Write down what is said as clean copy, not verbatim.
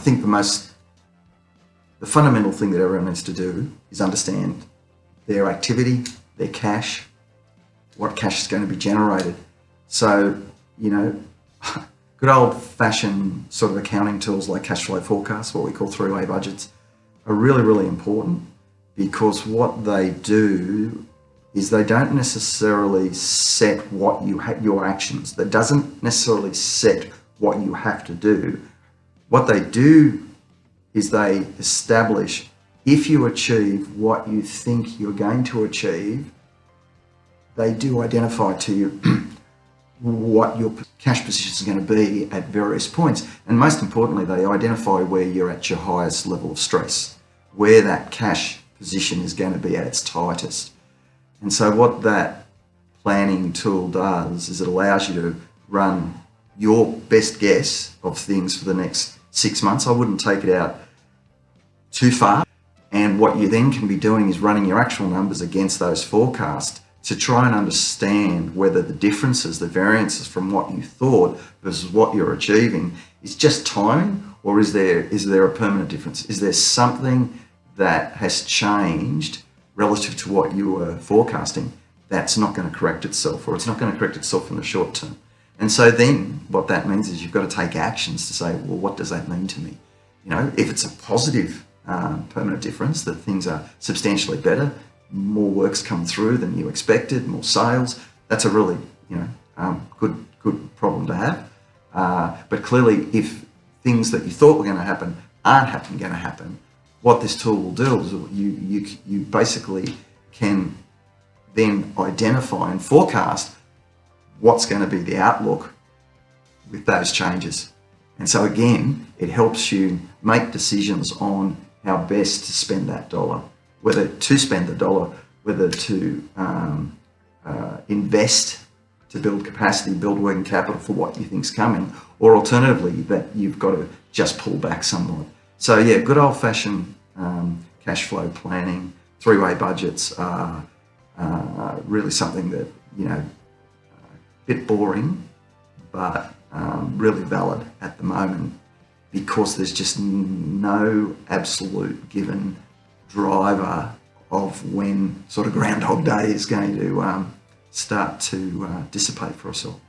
think the fundamental thing that everyone needs to do is understand their activity, their cash, what cash is going to be generated. So, good old-fashioned sort of accounting tools like cash flow forecasts, what we call three-way budgets, are really, really important, because what they do is they don't necessarily set what your actions. That doesn't necessarily set what you have to do. What they do is they establish, if you achieve what you think you're going to achieve, they do identify to you what your cash position is going to be at various points. And most importantly, they identify where you're at your highest level of stress, where that cash position is going to be at its tightest. And so what that planning tool does is it allows you to run your best guess of things for the next 6 months. I wouldn't take it out too far. And what you then can be doing is running your actual numbers against those forecasts to try and understand whether the differences, the variances from what you thought versus what you're achieving is just timing, or is there a permanent difference? Is there something that has changed relative to what you were forecasting that's not going to correct itself, or it's not going to correct itself in the short term? And so then what that means is you've got to take actions to say, well, what does that mean to me? If it's a positive permanent difference, that things are substantially better, more work's come through than you expected, more sales, that's a really good problem to have. But clearly, if things that you thought were going to happen aren't going to happen, what this tool will do is you basically can then identify and forecast what's going to be the outlook with those changes. And so again, it helps you make decisions on how best to spend that dollar, whether to spend the dollar, whether to invest to build capacity, build working capital for what you think's coming, or alternatively that you've got to just pull back somewhat. So yeah, good old-fashioned cash flow planning, three-way budgets are really something that, a bit boring, but really valid at the moment, because there's just no absolute given driver of when sort of Groundhog Day is going to start to dissipate for us all.